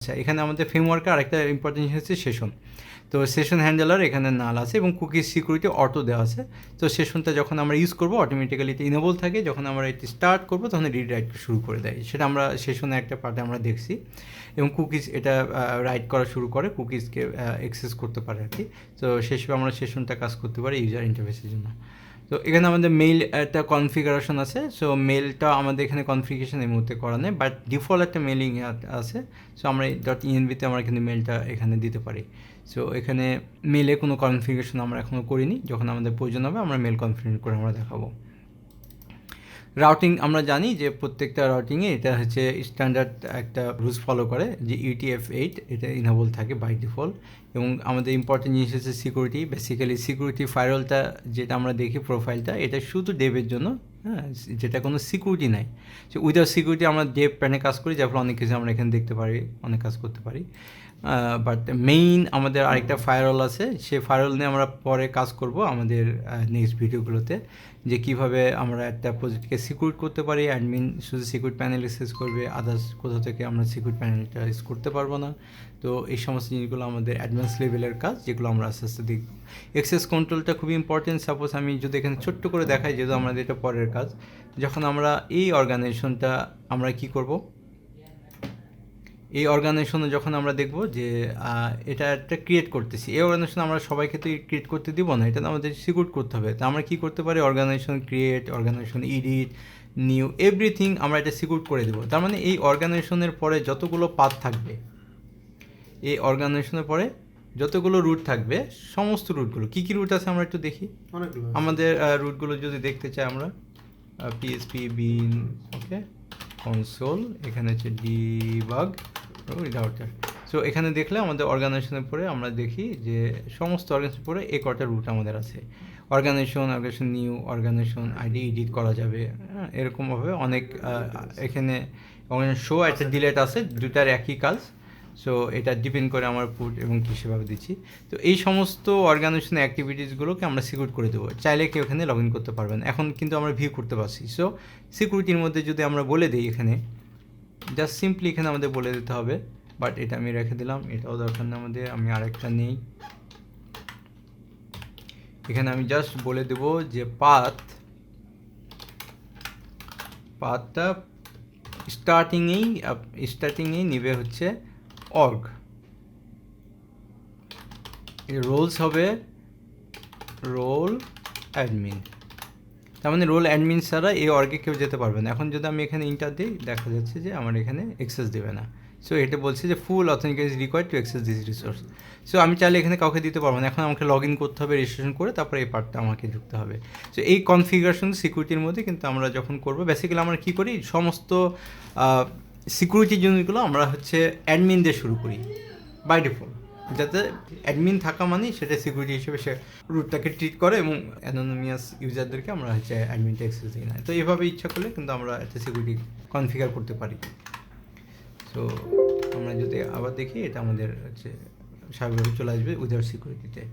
আচ্ছা, এখানে আমাদের ফ্রেমওয়ার্কের আরেকটা ইম্পর্টেন্ট জিনিস হচ্ছে সেশন। তো সেশন হ্যান্ডেলার এখানে নাল আছে এবং কুকি সিকিউরিটি অটো দেওয়া আছে। তো সেশনটা যখন আমরা ইউজ করবো অটোমেটিক্যালি এটা ইনেবল থাকে, যখন আমরা এটি স্টার্ট করবো তখন রিড রাইট শুরু করে দেয়, সেটা আমরা সেশনে একটা পার্টে আমরা দেখছি। এবং কুকিজ এটা রাইট করা শুরু করে, কুকিজকে অ্যাক্সেস করতে পারে আর কি। তো সেসব আমরা সেশনটা কাজ করতে পারি ইউজার ইন্টারফেসের জন্য। তো এখানে আমাদের মেইল একটা কনফিগারেশন আছে। সো মেলটা আমাদের এখানে কনফিগারেশন এই মুহূর্তে করা নেই, বাট ডিফল্ট একটা মেলিং আছে। সো আমরা .envতে আমরা কিন্তু মেলটা এখানে দিতে পারি। সো এখানে মেলে কোনো কনফিগারেশন আমরা এখনও করিনি, যখন আমাদের প্রয়োজন হবে আমরা মেল কনফিগার করে আমরা দেখাবো। রাউটিং আমরা জানি যে প্রত্যেকটা রাউটিংয়ে এটা হচ্ছে স্ট্যান্ডার্ড একটা রুলস ফলো করে, যে UTF-8 এটা ইনেবল থাকে বাই ডিফল্ট। এবং আমাদের ইম্পর্টেন্ট জিনিস হচ্ছে সিকিউরিটি। বেসিক্যালি সিকিউরিটি ফায়ারওয়ালটা যেটা আমরা দেখি প্রোফাইলটা, এটা শুধু ডেভের জন্য, হ্যাঁ, যেটা কোনো সিকিউরিটি নাই। সো উইদাউট সিকিউরিটি আমরা ডেভ প্যানে কাজ করি, যার ফলে অনেক কিছু আমরা এখানে দেখতে পারি, অনেক কাজ করতে পারি। বাট মেইন আমাদের আরেকটা ফায়ারওয়াল আছে, সেই ফায়ারওয়াল নিয়ে আমরা পরে কাজ করব আমাদের নেক্সট ভিডিওগুলোতে, যে কীভাবে আমরা একটা প্রজেক্টকে সিকিউর করতে পারি। অ্যাডমিন শুধু সিকিউর প্যানেল অ্যাক্সেস করবে, আদার্স কোথাও থেকে আমরা সিকিউর প্যানেলটা ইউজ করতে পারবো না। তো এই সমস্ত জিনিসগুলো আমাদের অ্যাডভান্স লেভেলের কাজ, যেগুলো আমরা আস্তে আস্তে দেখব। অ্যাক্সেস কন্ট্রোলটা খুবই ইম্পর্টেন্ট। সাপোজ আমি যদি এখানে ছোট্ট করে দেখাই, যেহেতু আমাদের এটা পরের কাজ, যখন আমরা এই অর্গানাইজেশনটা আমরা কি করব, এই অর্গানাইজেশনে যখন আমরা দেখব যে এটা একটা ক্রিয়েট করতেছি, এই অর্গানাইজেশন আমরা সবাইকে তো ক্রিয়েট করতে দিব না, এটা আমাদের সিকিউর করতে হবে। তা আমরা কী করতে পারি, organization create, organization edit, new, everything আমরা এটা সিকিউর করে দেবো। তার মানে এই অর্গানাইজেশনের পরে যতগুলো পাথ থাকবে, এই অর্গানাইজেশনের পরে যতগুলো রুট থাকবে, সমস্ত রুটগুলো কী কী রুট আছে আমরা একটু দেখি। আমাদের রুটগুলো যদি দেখতে চাই আমরা, PHP বিন, ওকে, কনসোল, এখানে হচ্ছে ডিবাগ রাউটার। সো এখানে দেখলে আমাদের অর্গানাইজেশনের পরে আমরা দেখি যে সমস্ত অর্গানাইজেশন পরে এই কটা রুট আমাদের আছে। Organization new, organization ID edit করা যাবে, এরকমভাবে অনেক এখানে শো একটা ডিলেট আছে, দুটার একই কাজ। সো এটা ডিপেন্ড করে আমার পুট এবং কী সেভাবে দিচ্ছি। তো এই সমস্ত অর্গানাইজেশন অ্যাক্টিভিটিসগুলোকে আমরা সিকিউর করে দেবো, চাইলে কেউ এখানে লগ ইন করতে পারবেন। এখন কিন্তু আমরা ভিউ করতে পারছি। সো সিকিউরিটির মধ্যে যদি আমরা বলে দিই, এখানে জাস্ট সিম্পলি এখানে আমাদের বলে দিতে হবে, বাট এটা আমি রেখে দিলাম, এটাও দরকার না আমাদের, আমি আরেকটা নেই। এখানে আমি জাস্ট বলে দেব যে পাথটা স্টার্টিংয়েই নিবে হচ্ছে অর্গ, রোলস হবে রোল অ্যাডমিন। তার মানে রোল অ্যাডমিন ছাড়া এই অর্গে কেউ যেতে পারবে না। এখন যদি আমি এখানে ইন্টার দিই, দেখা যাচ্ছে যে আমার এখানে অ্যাক্সেস দেবে না। সো এটা বলছে যে full authentication required to access this resource. So আমি চাইলে এখানে কাউকে দিতে পারবো না, এখন আমাকে লগ ইন করতে হবে, রেজিস্ট্রেশন করে তারপরে এই পার্টটা আমাকে ঢুকতে হবে। সো এই কনফিগারেশন সিকিউরিটির মধ্যে কিন্তু আমরা যখন করবো, বেসিক্যালি আমরা কী করি, সমস্ত সিকিউরিটির জিনিসগুলো আমরা হচ্ছে অ্যাডমিন দিয়ে শুরু করি বাই ডিফল্ট, যাতে অ্যাডমিন থাকা মানেই সেটা সিকিউরিটি হিসেবে সে রুটটাকে ট্রিট করে এবং অ্যানোনিমিয়াস ইউজারদেরকে আমরা হচ্ছে অ্যাডমিনটা অ্যাক্সেস দিই না। তো এভাবে ইচ্ছা করলে কিন্তু আমরা একটা সিকিউরিটি কনফিগার করতে পারি। সো আমরা যদি আবার দেখি, এটা আমাদের হচ্ছে স্বাভাবিকভাবে চলে আসবে উইদাউট সিকিউরিটিতে।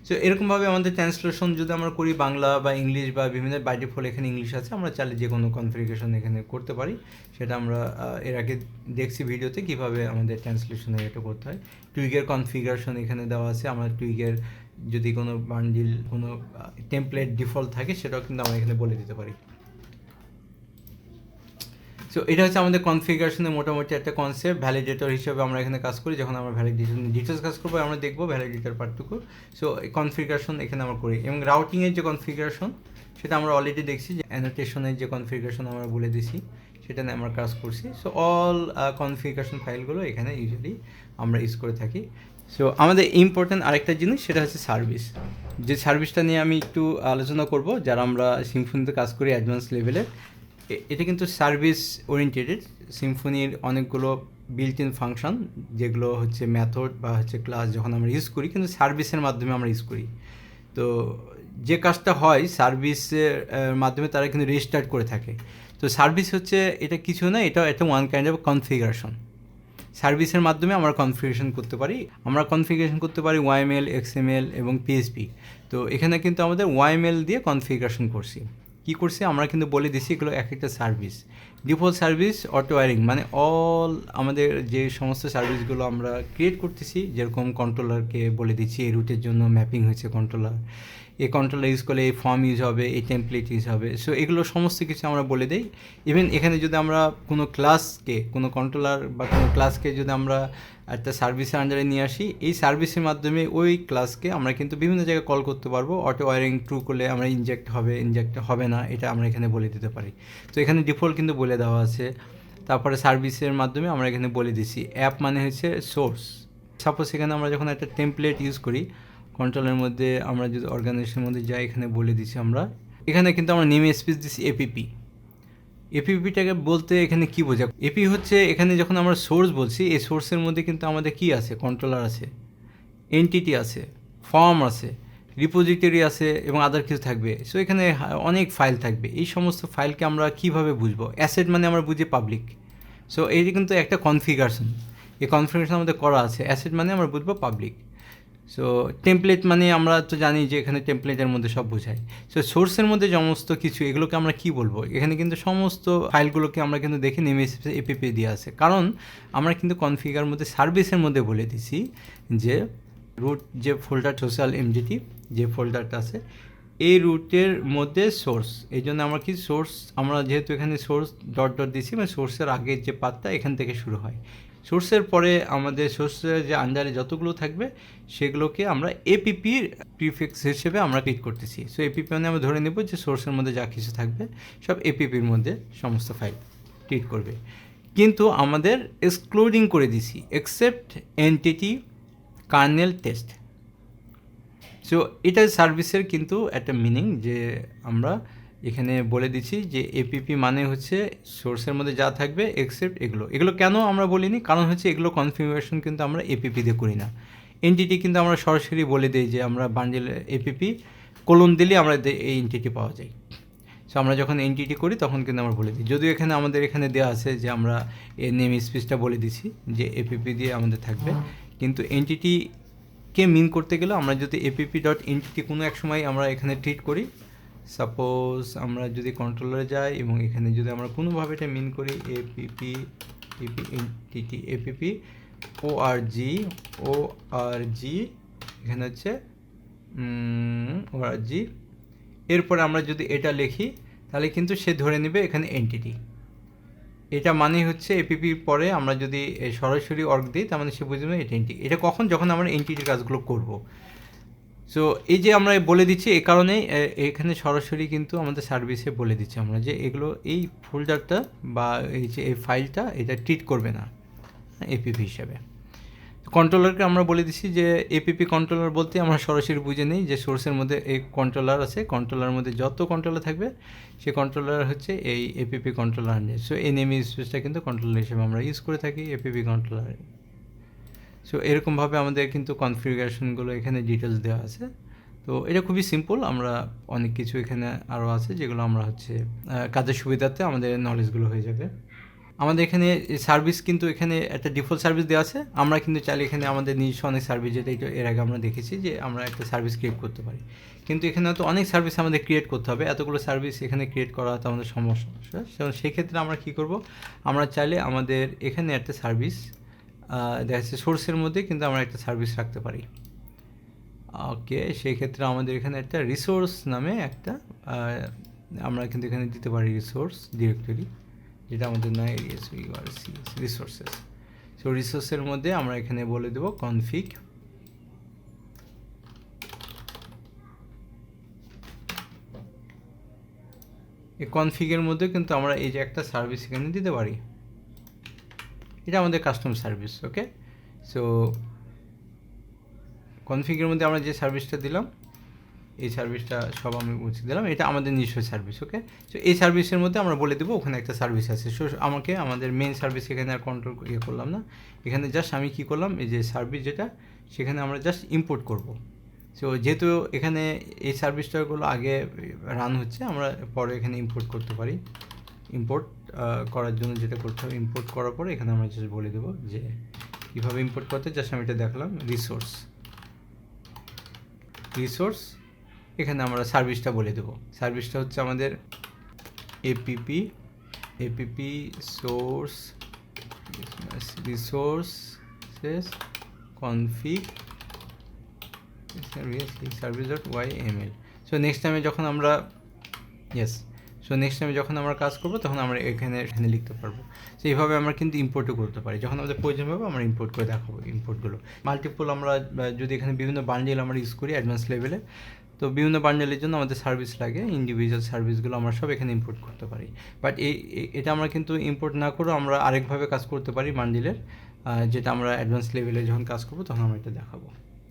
সো এরকমভাবে আমাদের ট্রান্সলেশন যদি আমরা করি বাংলা বা ইংলিশ বা বিভিন্ন, বাই ডিফল্ট এখানে ইংলিশ আছে, আমরা চাইলে যে কোনো কনফিগারেশন এখানে করতে পারি। সেটা আমরা এর আগে দেখছি ভিডিওতে কীভাবে আমাদের ট্রান্সলেশনে এটা করতে হয়। টুইগের কনফিগারেশন এখানে দেওয়া আছে, আমরা টুইগের যদি কোনো বান্ডিল, কোনো টেমপ্লেট ডিফল্ট থাকে, সেটাও কিন্তু আমরা এখানে বলে দিতে পারি। সো এটা হচ্ছে আমাদের কনফিগারেশনের মোটামুটি একটা কনসেপ্ট। ভ্যালিডেটর হিসেবে আমরা এখানে কাজ করি, যখন আমরা ভ্যালিডেশন ডিটেলস কাজ করবো আমরা দেখবো ভ্যালিডেটর পার্টটুকু। সো কনফিগারেশন এখানে আমরা করি, এবং রাউটিংয়ের যে কনফিগারেশন সেটা আমরা অলরেডি দেখছি, যে অ্যানোটেশনের যে কনফিগারেশন আমরা বলে দিছি, সেটা নিয়ে আমরা কাজ করছি। সো অল কনফিগারেশন ফাইলগুলো এখানে ইউজুয়ালি আমরা ইউজ করে থাকি। সো আমাদের ইম্পর্ট্যান্ট আরেকটা জিনিস, সেটা হচ্ছে সার্ভিস। যে সার্ভিসটা নিয়ে আমি একটু আলোচনা করব, যারা আমরা সিম্ফনিতে কাজ করি অ্যাডভান্স লেভেলে। এটা কিন্তু সার্ভিস ওরিয়েন্টেড। সিম্ফনির অনেকগুলো বিল্ট ইন ফাংশন, যেগুলো হচ্ছে মেথড বা হচ্ছে ক্লাস যখন আমরা ইউজ করি, কিন্তু সার্ভিসের মাধ্যমে আমরা ইউজ করি। তো যে কাজটা হয় সার্ভিসের মাধ্যমে, তারা কিন্তু রেজিস্টার্ড করে থাকে। তো সার্ভিস হচ্ছে এটা কিছু না, এটা একটা ওয়ান কাইন্ড অফ কনফিগারেশন। সার্ভিসের মাধ্যমে আমরা কনফিগারেশন করতে পারি। YML, XML এবং PHP। তো এখানে কিন্তু আমাদের YML দিয়ে কনফিগারেশন করছি। কী করছি আমরা কিন্তু বলে দিছি, এগুলো এক একটা service. Default service auto wiring মানে অল আমাদের যে সমস্ত সার্ভিসগুলো আমরা ক্রিয়েট করতেছি, যেরকম কন্ট্রোলারকে বলে দিচ্ছি এই রুটের জন্য ম্যাপিং হয়েছে কন্ট্রোলার, এই কন্ট্রোলার ইউজ করলে এই ফর্ম ইউজ হবে, এই টেমপ্লেট ইউজ হবে। সো এগুলো সমস্ত কিছু আমরা বলে দিই। ইভেন এখানে যদি আমরা কোনো ক্লাসকে, কোনো কন্ট্রোলার বা কোনো ক্লাসকে যদি আমরা একটা সার্ভিসের আন্ডারে নিয়ে আসি, এই সার্ভিসের মাধ্যমে ওই ক্লাসকে আমরা কিন্তু বিভিন্ন জায়গায় কল করতে পারবো। অটো ওয়্যারিং ট্রু করলে আমরা ইনজেক্ট হবে না, এটা আমরা এখানে বলে দিতে পারি। তো এখানে ডিফল্ট কিন্তু বলে দেওয়া আছে। তারপরে সার্ভিসের মাধ্যমে আমরা এখানে বলে দিছি অ্যাপ মানে হচ্ছে সোর্স। সাপোজ এখানে আমরা যখন একটা টেমপ্লেট ইউজ করি কন্ট্রোলের মধ্যে, আমরা যদি অর্গানাইজেশনের মধ্যে যাই, এখানে বলে দিছি আমরা, এখানে কিন্তু আমরা নেম স্পেস দিছি এপিপি। এপিপিটাকে বলতে এখানে কি বোঝায়? এপি হচ্ছে এখানে যখন আমরা সোর্স বলছি, এই সোর্সের মধ্যে কিন্তু আমাদের কি আছে, কন্ট্রোলার আছে, এন্টিটি আছে, ফর্ম আছে, রিপোজিটরি আছে এবং আদার কিছু থাকবে। সো এখানে অনেক ফাইল থাকবে। এই সমস্ত ফাইলকে আমরা কীভাবে বুঝবো? অ্যাসেট মানে আমরা বুঝি পাবলিক। সো এই কিন্তু একটা কনফিগারেশন, এই কনফিগারেশন আমাদের করা আছে। অ্যাসেট মানে আমরা বুঝবো পাবলিক। সো টেমপ্লেট মানে আমরা তো জানি যে এখানে টেমপ্লেটের মধ্যে সব বোঝায়। সো সোর্সের মধ্যে সমস্ত কিছু এগুলোকে আমরা কি বলবো? এখানে কিন্তু সমস্ত ফাইলগুলোকে আমরা কিন্তু দেখে নেমে এপিপি দিয়ে আছে, কারণ আমরা কিন্তু কনফিগার মধ্যে সার্ভিসের মধ্যে বলে দিছি যে রুট যে ফোল্ডার সোশ্যাল এমজিটি যে ফোল্ডারটা আছে, এই রুটের মধ্যে সোর্স। এই জন্য আমরা কি সোর্স, আমরা যেহেতু এখানে সোর্স ডট ডট দিছি, মানে সোর্সের আগের যে পাতটা এখান থেকে শুরু হয়। সোর্সের পরে আমাদের সোর্সের যে আন্ডারে যতগুলো থাকবে সেগুলোকে আমরা এপিপির প্রিফিক্স হিসেবে আমরা ট্রিট করতেছি। সো এপিপি মানে আমরা ধরে নেব যে সোর্সের মধ্যে যা কিছু থাকবে সব এপিপির মধ্যে সমস্ত ফাইল ট্রিট করবে। কিন্তু আমাদের এক্সক্লুডিং করে দিছি except entity kernel test. So এটা সার্ভিসের কিন্তু একটা মিনিং, যে আমরা এখানে বলে দিচ্ছি যে এপিপি মানে হচ্ছে সোর্সের মধ্যে যা থাকবে এক্সেপ্ট এগুলো কেন আমরা বলিনি? কারণ হচ্ছে এগুলো কনফিগারেশন কিন্তু আমরা এপিপি দিয়ে করি না। এনটিটি কিন্তু আমরা সরাসরি বলে দিই যে আমরা বান্ডেল এপিপি কোলন দিলে আমরা এই এনটিটি পাওয়া যায়। সো আমরা যখন এনটিটি করি তখন কিন্তু আমরা বলে দিই, যদিও এখানে আমাদের এখানে দেওয়া আছে যে আমরা এই নেম স্পেসটা বলে দিছি যে এপিপি দিয়ে আমাদের থাকবে, কিন্তু এনটিটিকে মিন করতে গেলে আমরা যদি এপিপি ডট এনটিটি কোনো এক সময় আমরা এখানে ট্রিট করি, সাপোজ আমরা যদি কন্ট্রোলারে যাই এবং এখানে যদি আমরা কোনোভাবে এটা মিন করি এপিপি এনটিটি এপিপি ওআরজি এখানে হচ্ছে ওআরজি, এরপরে আমরা যদি এটা লিখি তাহলে কিন্তু সে ধরে নেবে এখানে এনটিটি। এটা মানে হচ্ছে এপিপির পরে আমরা যদি সরাসরি অর্গ দিই তার মানে সে বুঝবে এটা এনটিটি। এটা কখন? যখন আমরা এনটিটির কাজগুলো করব। সো এই যে আমরা বলে দিচ্ছি, এই কারণে এখানে সরাসরি কিন্তু আমাদের সার্ভিসে বলে দিচ্ছি আমরা যে এগুলো এই ফোল্ডারটা বা এই যে এই ফাইলটা এটা ট্রিট করবে না এপিপি হিসাবে। কন্ট্রোলারকে আমরা বলে দিচ্ছি যে এপিপি কন্ট্রোলার বলতে আমরা সরাসরি বুঝে নিই যে সোর্সের মধ্যে এই কন্ট্রোলার আছে, কন্ট্রোলারের মধ্যে যত কন্ট্রোলার থাকবে সেই কন্ট্রোলার হচ্ছে এই এপিপি কন্ট্রোলার আন্ডার। সো এই নেম স্পেসটা কিন্তু কন্ট্রোলার হিসেবে আমরা ইউজ করে থাকি এপিপি কন্ট্রোলার। সো এরকমভাবে আমাদের কিন্তু কনফিগারেশনগুলো এখানে ডিটেলস দেওয়া আছে। তো এটা খুবই সিম্পল, আমরা অনেক কিছু এখানে আরও আছে যেগুলো আমরা হচ্ছে কাজের সুবিধার্থে আমাদের নলেজগুলো হয়ে যাবে। আমাদের এখানে সার্ভিস কিন্তু এখানে একটা ডিফল্ট সার্ভিস দেওয়া আছে, আমরা কিন্তু চাইলে এখানে আমাদের নিজস্ব অনেক সার্ভিস, যেটা এর আগে আমরা দেখেছি যে আমরা একটা সার্ভিস ক্রিয়েট করতে পারি, কিন্তু এখানে তো অনেক সার্ভিস আমাদের ক্রিয়েট করতে হবে, এতগুলো সার্ভিস এখানে ক্রিয়েট করা হয়তো আমাদের সমস্যা। সেক্ষেত্রে আমরা কী করব? আমরা চাইলে আমাদের এখানে একটা সার্ভিস দেখা যাচ্ছে সোর্সের মধ্যে কিন্তু আমরা একটা সার্ভিস রাখতে পারি। ওকে, সেই ক্ষেত্রে আমাদের এখানে একটা রিসোর্স নামে একটা আমরা কিন্তু এখানে দিতে পারি রিসোর্স ডিরেক্টরি, যেটা আমাদের নয় রিসোর্সেস। সো রিসোর্সের মধ্যে আমরা এখানে বলে দেবো কনফিগ। এই কনফিগের মধ্যে কিন্তু আমরা এই যে একটা সার্ভিস এখানে দিতে পারি, এটা আমাদের কাস্টম সার্ভিস। ওকে, সো কনফিগের মধ্যে আমরা যে সার্ভিসটা দিলাম এই সার্ভিসটা সব আমি বুঝিয়ে দিলাম, এটা আমাদের নিজস্ব সার্ভিস। ওকে, সো এই সার্ভিসের মধ্যে আমরা বলে দেবো ওখানে একটা সার্ভিস আছে। সো আমাকে আমাদের মেন সার্ভিস এখানে আর কন্ট্রোল করলাম না, এখানে জাস্ট আমি কী করলাম, এই যে সার্ভিস যেটা সেখানে আমরা জাস্ট ইম্পোর্ট করব। সো যেহেতু এখানে এই সার্ভিসটাগুলো আগে রান হচ্ছে, আমরা পরে এখানে ইম্পোর্ট করতে পারি। ইম্পোর্ট করার জন্য যেটা করতে হবে, ইম্পোর্ট করার পরে এখানে আমরা জাস্ট বলে দেবো যে কীভাবে ইম্পোর্ট করতে, জাস্ট আমি এটা দেখলাম রিসোর্স এখানে আমরা সার্ভিসটা বলে দেবো। সার্ভিসটা হচ্ছে আমাদের APP app source resources config service.yml। So next টাইমে যখন আমরা যখন আমরা কাজ করবো তখন আমরা এখানে লিখতে পারবো। সো এইভাবে আমরা কিন্তু ইম্পোর্টও করতে পারি, যখন আমাদের প্রয়োজন হবে আমরা ইম্পোর্ট করে দেখাবো ইম্পোর্টগুলো। মাল্টিপল আমরা যদি এখানে বিভিন্ন বান্ডেল আমরা ইউজ করি অ্যাডভান্স লেভেলে, তো বিভিন্ন বান্ডেলের জন্য আমাদের সার্ভিস লাগে, ইন্ডিভিজুয়াল সার্ভিসগুলো আমরা সব এখানে ইম্পোর্ট করতে পারি। বাট এটা আমরা কিন্তু ইম্পোর্ট না করেও আমরা আরেকভাবে কাজ করতে পারি বান্ডেলের, যেটা আমরা অ্যাডভান্স লেভেলে যখন কাজ করবো তখন আমরা এটা দেখাবো।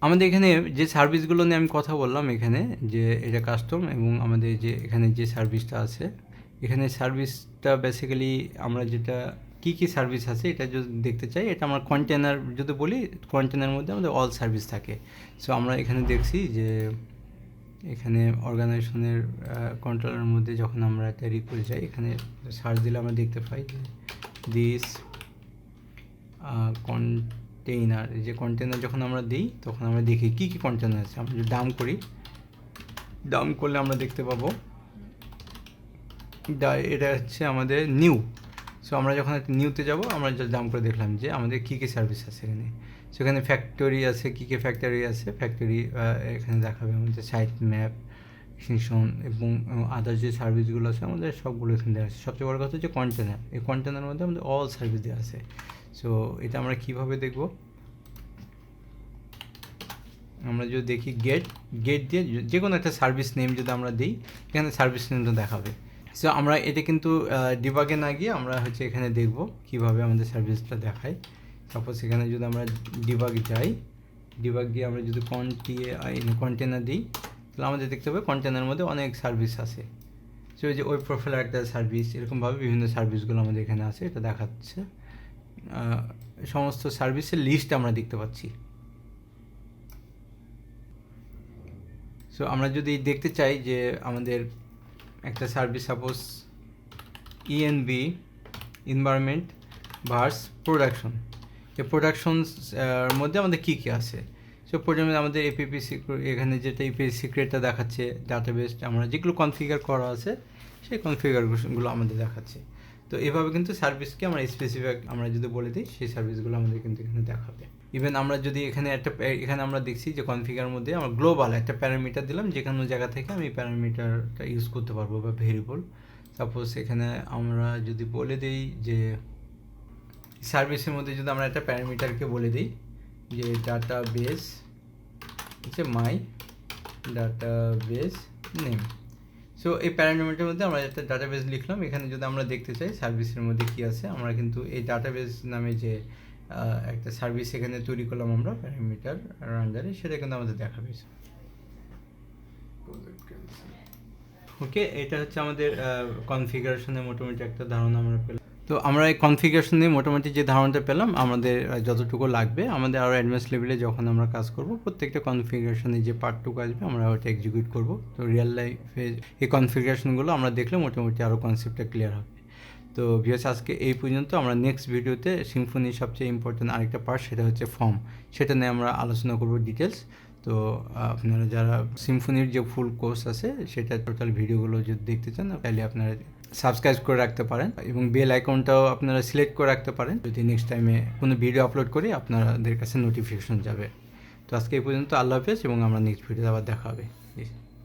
আমাদের এখানে যে সার্ভিসগুলো নিয়ে আমি কথা বললাম এখানে, যে এটা কাস্টম এবং আমাদের যে এখানে যে সার্ভিসটা আছে, এখানে সার্ভিসটা বেসিক্যালি আমরা যেটা কী সার্ভিস আছে এটা যদি দেখতে চাই, এটা আমরা কন্টেনার যদি বলি, কন্টেনার মধ্যে আমাদের অল সার্ভিস থাকে। সো আমরা এখানে দেখছি যে এখানে অর্গানাইজেশনের কন্ট্রোলের মধ্যে যখন আমরা একটা রিকোয়েস্ট যাই, এখানে সার্চ দিলে আমরা দেখতে পাই যে দিস কন্টেইনার, যে কন্টেনার যখন আমরা দিই তখন আমরা দেখি কী কন্টেনার আছে। আমরা যদি ডাউন করলে আমরা দেখতে পাবো এটা হচ্ছে আমাদের নিউ। সো আমরা যখন নিউতে যাব আমরা জাস্ট ডাউন করে দেখলাম যে আমাদের কী সার্ভিস আছে এখানে। সেখানে ফ্যাক্টরি আছে, কী ফ্যাক্টরি আছে, ফ্যাক্টরি এখানে দেখাবে আমাদের সাইট ম্যাপ, এক্সটেনশন এবং আদার যে সার্ভিসগুলো আছে আমাদের সবগুলো এখানে দেওয়া আছে। সবচেয়ে বড় কথা হচ্ছে কন্টেনার, এই কন্টেনারের মধ্যে আমাদের অল সার্ভিস দেওয়া আছে। সো এটা আমরা কীভাবে দেখব, আমরা যদি দেখি গেট দিয়ে যে কোনো একটা সার্ভিস নেম যদি আমরা দিই, এখানে সার্ভিস নেমটা দেখাবে। সো আমরা এটা কিন্তু ডিবাগে না গিয়ে আমরা হচ্ছে এখানে দেখব কীভাবে আমাদের সার্ভিসটা দেখায়। সাপোজ এখানে যদি আমরা ডিবাগ গিয়ে আমরা যদি কন্টেনার দিই, তাহলে আমাদের দেখতে হবে কন্টেনারের মধ্যে অনেক সার্ভিস আছে। সো এই যে ওয়েব প্রোফাইলের একটা সার্ভিস, এরকমভাবে বিভিন্ন সার্ভিসগুলো আমাদের এখানে আছে, এটা দেখাচ্ছে। সমস্ত সার্ভিসের লিস্ট আমরা দেখতে পাচ্ছি। সো আমরা যদি দেখতে চাই যে আমাদের একটা service, suppose ENB environment verse production, এই প্রোডাকশনস মধ্যে আমাদের কী আছে। সো প্রথমে আমাদের এপিপি এখানে যেটা এপিপি সিক্রেটটা দেখাচ্ছে, ডাটাবেস আমরা যেগুলো কনফিগার করা আছে সেই কনফিগারগুলো আমাদের দেখাচ্ছে। তো এভাবে কিন্তু সার্ভিসকে আমরা স্পেসিফিক আমরা যদি বলে দিই, সেই সার্ভিসগুলো আমাদের কিন্তু এখানে দেখাবে। ইভেন আমরা যদি এখানে আমরা দেখছি যে কনফিগার মধ্যে আমরা গ্লোবাল একটা প্যারামিটার দিলাম, যে কোনো জায়গা থেকে আমি প্যারামিটারটা ইউজ করতে পারবো বা ভেরিয়েবল। সাপোজ এখানে আমরা যদি বলে দিই যে সার্ভিসের মধ্যে যদি আমরা একটা প্যারামিটারকে বলে দিই যে ডাটাবেস হচ্ছে মাই ডাটাবেস নেম। সো এই প্যারামিটারের মধ্যে আমরা একটা ডাটাবেস লিখলাম, এখানে যদি আমরা দেখতে চাই সার্ভিসের মধ্যে কী আছে, আমরা কিন্তু এই ডাটাবেস নামে যে একটা সার্ভিস এখানে তৈরি করলাম আমরা প্যারামিটার আন্ডারে, সেটা কিন্তু আমাদের দেখাবে। ওকে, এটা হচ্ছে আমাদের কনফিগারেশনের মোটামুটি একটা ধারণা আমরা পেলাম। তো আমরা এই কনফিগারেশন নিয়ে মোটামুটি যে ধারণাটা পেলাম, আমাদের যতটুকু লাগবে আমাদের আরও অ্যাডভান্স লেভেলে যখন আমরা কাজ করব, প্রত্যেকটা কনফিগারেশনে যে পার্টটুকু আসবে আমরা ওটা এক্সিকিউট করব। তো রিয়েল লাইফে এই কনফিগারেশনগুলো আমরা দেখলে মোটামুটি আরও কনসেপ্টটা ক্লিয়ার হবে। তো ভিউয়ার্স, আজকে এই পর্যন্ত। আমরা নেক্সট ভিডিওতে সিম্ফনির সবচেয়ে ইম্পর্টেন্ট আরেকটা পার্ট, সেটা হচ্ছে ফর্ম, সেটা নিয়ে আমরা আলোচনা করব ডিটেলস। তো আপনারা যারা সিম্ফনির যে ফুল কোর্স আছে সেটা টোটাল ভিডিওগুলো যদি দেখতে চান, তাহলে আপনারা সাবস্ক্রাইব করে রাখতে পারেন এবং বেল আইকনটাও আপনারা সিলেক্ট করে রাখতে পারেন, যদি নেক্সট টাইমে কোনো ভিডিও আপলোড করি আপনাদের কাছে নোটিফিকেশন যাবে। তো আজকে এই পর্যন্ত, আল্লাহ হাফেজ, এবং আমরা নেক্সট ভিডিওতে আবার দেখা হবে।